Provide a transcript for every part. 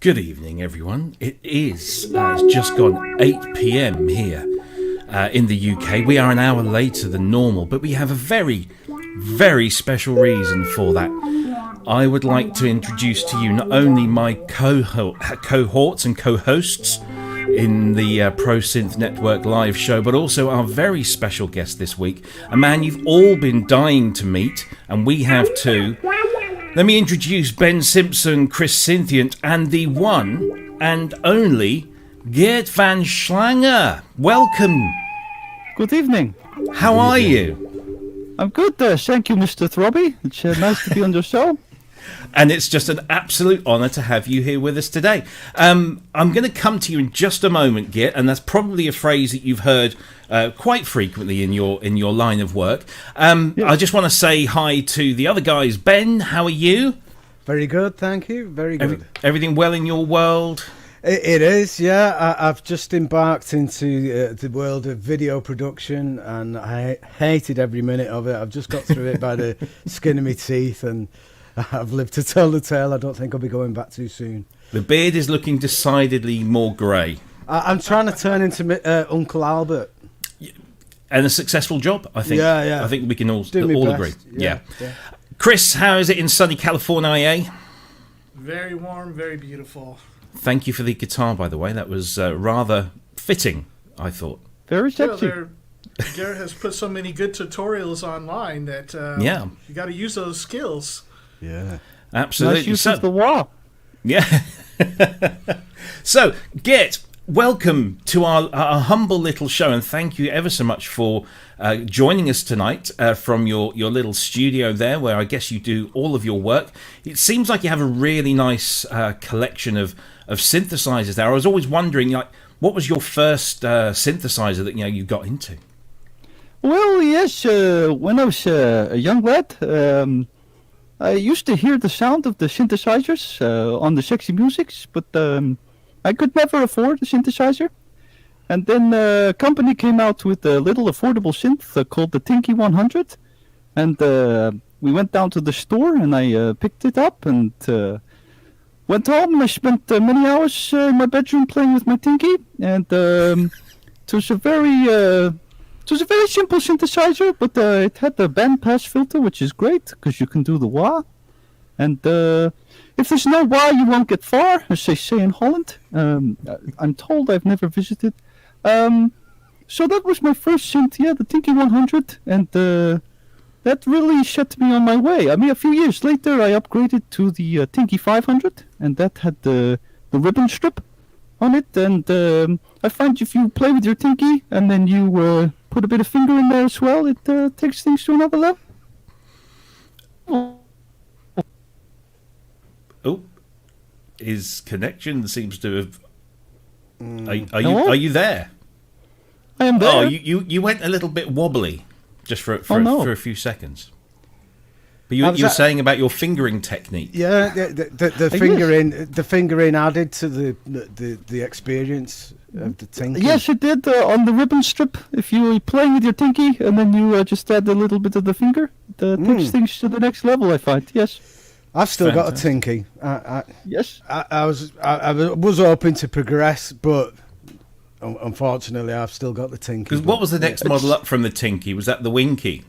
Good evening, everyone. It's just gone 8 p.m. here in the UK. We are an hour later than normal, but we have a very, very special reason for that. I would like to introduce to you not only my cohorts and co-hosts in the Pro Synth Network live show, but also our very special guest this week, a man you've all been dying to meet, and we have too. Let me introduce Ben Simpson, Chris Cynthiant, and the one and only Geert van Schlänger. Welcome. Good evening. How are you? I'm good, thank you, Mr. Throbby. It's nice to be on your show. And it's just an absolute honour to have you here with us today. I'm going to come to you in just a moment, Geert, and that's probably a phrase that you've heard quite frequently in your line of work. I just want to say hi to the other guys. Ben, how are you? Very good, thank you. Very good. Everything well in your world? It is, yeah. I've just embarked into the world of video production, and I hated every minute of it. I've just got through it by the skin of my teeth, and I've lived to tell the tale. I don't think I'll be going back too soon. The beard is looking decidedly more grey. I'm trying to turn into Uncle Albert. And a successful job, I think. Yeah. I think we can all agree. Yeah. Chris, how is it in sunny California? Very warm, very beautiful. Thank you for the guitar, by the way. That was rather fitting, I thought. Very sexy. Garrett has put so many good tutorials online that you got to use those skills. Yeah, absolutely. Nice use of the wall. Yeah. So, Geert, welcome to our humble little show, and thank you ever so much for joining us tonight from your little studio there, where I guess you do all of your work. It seems like you have a really nice collection of synthesizers there. I was always wondering, what was your first synthesizer that you got into? Well, yes, when I was a young lad, I used to hear the sound of the synthesizers on the sexy musics, but I could never afford a synthesizer. And then a company came out with a little affordable synth called the Tinky 100. And we went down to the store and I picked it up and went home. And I spent many hours in my bedroom playing with my Tinky. And it was a very simple synthesizer, but it had the bandpass filter, which is great because you can do the wah. And if there's no wah, you won't get far, as they say in Holland. I'm told, I've never visited. So that was my first synth, the Tinky 100, and that really set me on my way. I mean, a few years later, I upgraded to the Tinky 500, and that had the ribbon strip on it. And I find if you play with your Tinky and then you put a bit of finger in there as well, it takes things to another level. Oh, his connection seems to have. Are you there? I am there. Oh, you went a little bit wobbly, just for a few seconds. But you were saying about your fingering technique. Yeah, the fingering added to the experience of the Tinky. Yes, it did on the ribbon strip. If you were playing with your Tinky and then you just add a little bit of the finger, it takes things to the next level, I find. Yes. I've still got a Tinky. Yes. I was hoping to progress, but unfortunately, I've still got the Tinky. Because what was the next model up from the Tinky? Was that the Winky?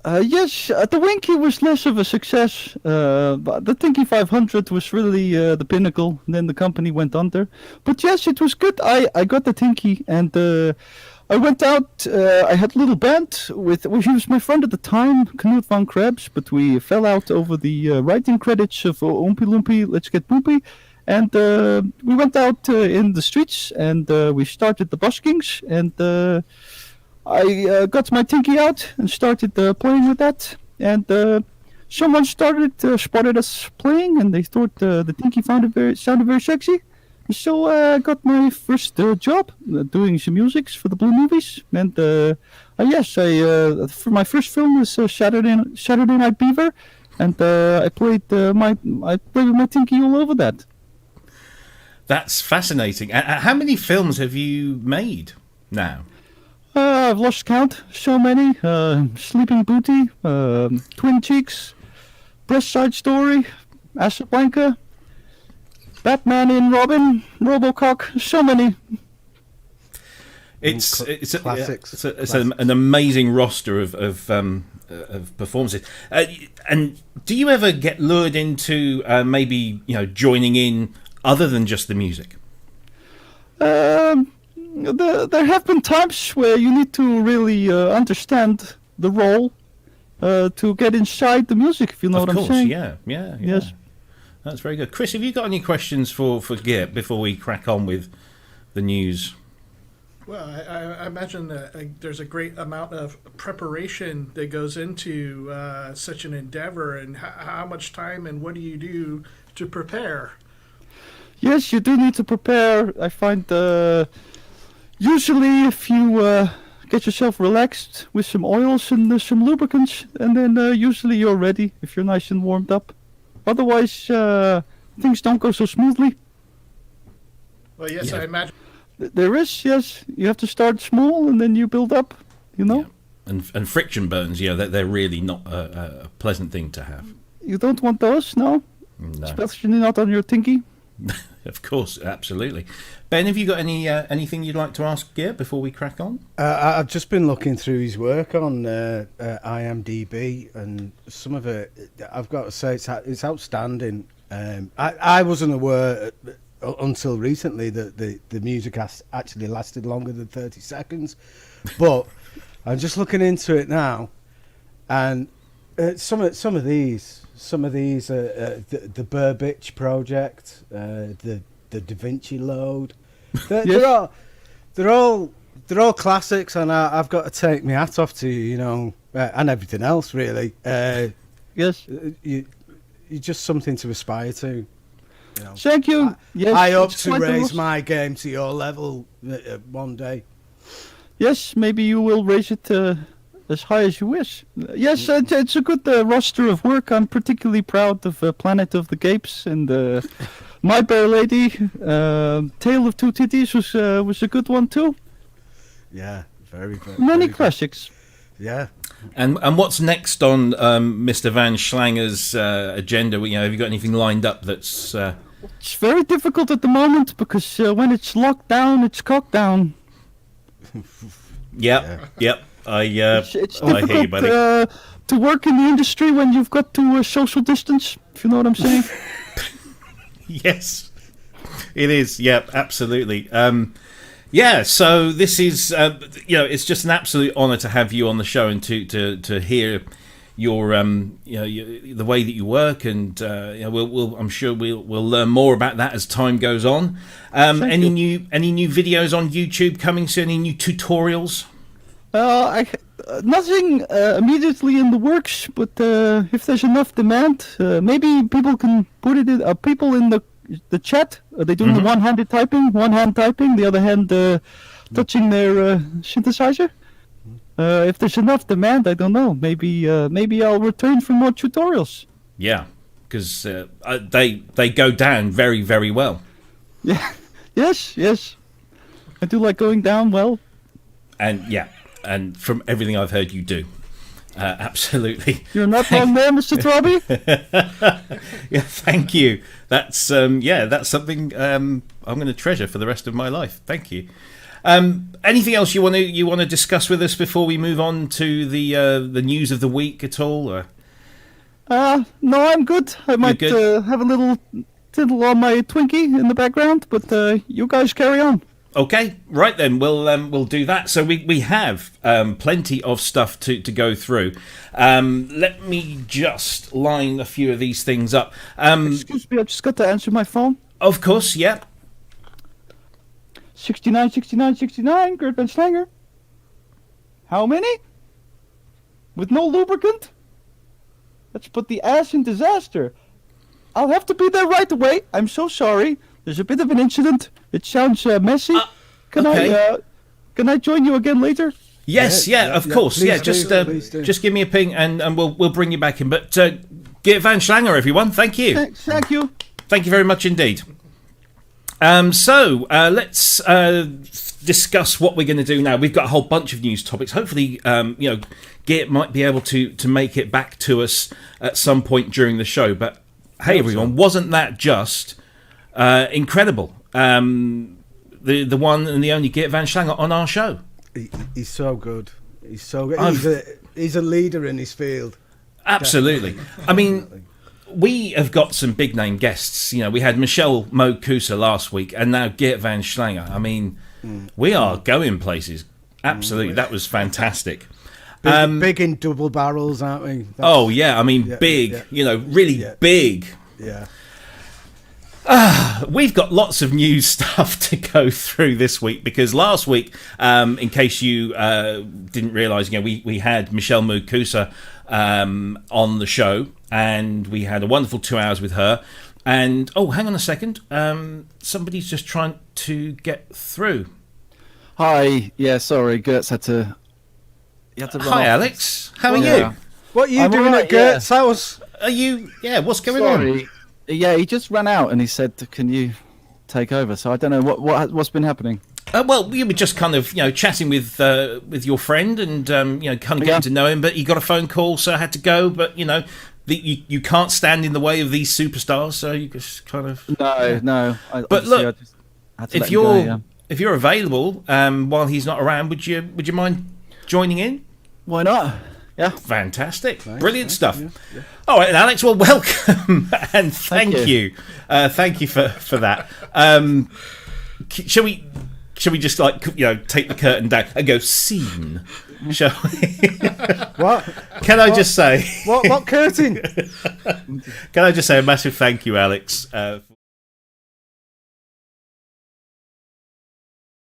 Yes, the Winky was less of a success. But the Tinky 500 was really the pinnacle. And then the company went under. But yes, it was good. I got the Tinky, and I went out. I had a little band with. Well, he was my friend at the time, Geert van Schlänger, but we fell out over the writing credits of Oompie Loompie, Let's Get Poopy. And we went out in the streets, and we started the buskings, and I got my Tinky out and started playing with that. And someone spotted us playing, and they thought the Tinky sounded very sexy. So I got my first job doing some music for the Blue Movies. And for my first film was Saturday Night Beaver, and I played with my Tinky all over that. That's fascinating. How many films have you made now? I've lost count. So many. Sleeping Beauty, Twin Cheeks, Breast Side Story, Casablanca. Batman and Robin, Robocock, so many. It's classics. An amazing roster of performances. And do you ever get lured into maybe joining in other than just the music? There have been times where you need to really understand the role to get inside the music, if you know what I'm saying. Yeah. Yes. That's very good. Chris, have you got any questions for Geert before we crack on with the news? Well, I imagine that there's a great amount of preparation that goes into such an endeavor, and how much time and what do you do to prepare? Yes, you do need to prepare. I find usually if you get yourself relaxed with some oils and some lubricants, and then usually you're ready if you're nice and warmed up. Otherwise, things don't go so smoothly. Well, yes, Yeah. I imagine. There is, yes. You have to start small and then you build up, Yeah. And friction burns, they're really not a pleasant thing to have. You don't want those, no? No. Especially not on your tinky. Of course, absolutely. Ben, have you got anything you'd like to ask Geert before we crack on? I've just been looking through his work on IMDb, and some of it, I've got to say, it's outstanding. I wasn't aware until recently that the music actually lasted longer than 30 seconds, but I'm just looking into it now, and some of these, the Burbage Project, the Da Vinci Load, they're all classics, and I've got to take my hat off to you, and everything else really. Yes. You're just something to aspire to. Thank you. Yes, I hope it's to quite the raise roster. my game to your level one day. Yes, maybe you will raise it as high as you wish. Yes, it's a good roster of work. I'm particularly proud of Planet of the Gapes and My Bear Lady. Tale of Two Titties was a good one too. Yeah, very. Many very classics. Good. Yeah. And what's next on Mr. Van Schlanger's agenda? Have you got anything lined up that's... It's very difficult at the moment because when it's locked down, it's cocked down. Yep. It's I hear you, difficult buddy. to work in the industry when you've got to social distance, if you know what I'm saying. Yes, it is. Yep, absolutely. So this is, it's just an absolute honour to have you on the show and to hear your, the way that you work, and I'm sure we'll learn more about that as time goes on. Any new videos on YouTube coming soon? Any new tutorials? Nothing immediately in the works, but if there's enough demand, maybe people can put it in. People in the chat, are they doing the one-handed typing, one hand typing, the other hand touching their synthesizer? If there's enough demand, I don't know. Maybe I'll return for more tutorials. Yeah, because they go down very, very well. Yeah. Yes. I do like going down well. And from everything I've heard, you do. Absolutely. You're not wrong there, Mr. Throbby. Yeah, thank you. That's something I'm going to treasure for the rest of my life. Thank you. Anything else you want to discuss with us before we move on to the news of the week at all? Or? No, I'm good. I might have a little tiddle on my Twinkie in the background, but you guys carry on. Okay, right then, we'll do that. So we have plenty of stuff to go through. Let me just line a few of these things up. Excuse me, I just got to answer my phone. Of course, yeah. 69, Geert van Schlänger. How many? With no lubricant? Let's put the ass in disaster. I'll have to be there right away. I'm so sorry. There's a bit of an incident. It sounds messy. Can I join you again later? Yes, of course. Yeah, just give me a ping and we'll bring you back in. But Geert van Schlänger, everyone, thank you. Thank you. Thank you very much indeed. So let's discuss what we're going to do now. We've got a whole bunch of news topics. Hopefully, Geert might be able to make it back to us at some point during the show. But hey, everyone, wasn't that just incredible. The one and the only Geert van Schlänger on our show. He's so good. He's so good. He's a leader in his field. Absolutely. I mean, we have got some big name guests. You know, we had Michelle Mokusa last week, and now Geert van Schlänger. I mean, we are going places. Absolutely, that was fantastic. Big in double barrels, aren't we? Oh yeah, I mean, big. Yeah. You know, really big. Yeah. We've got lots of news stuff to go through this week because last week, in case you didn't realise, you know, we had Michelle Mokusa on the show, and we had a wonderful 2 hours with her. And hang on a second, somebody's just trying to get through. Hi. Yeah, sorry. Gertz had to. Run Hi, off. Alex. How are Yeah. you? What are you I'm doing alright, at Gert's house? Are you? Yeah. What's going on? Sorry. Yeah, he just ran out and he said, "Can you take over?" So I don't know what's been happening. Well, we were just kind of, chatting with your friend and, kind of getting Yeah. to know him. But he got a phone call, so I had to go. But, you can't stand in the way of these superstars, so you just kind of... No. But look, I just had to if let him go, if you're available while he's not around, would you mind joining in? Why not? Yeah. Fantastic. Nice, Brilliant nice, stuff. yeah. All right, Alex, well, welcome. And thank you. Thank you for that. Shall we just take the curtain down and go scene? Shall we? What? Can I just say? What curtain? Can I just say a massive thank you, Alex?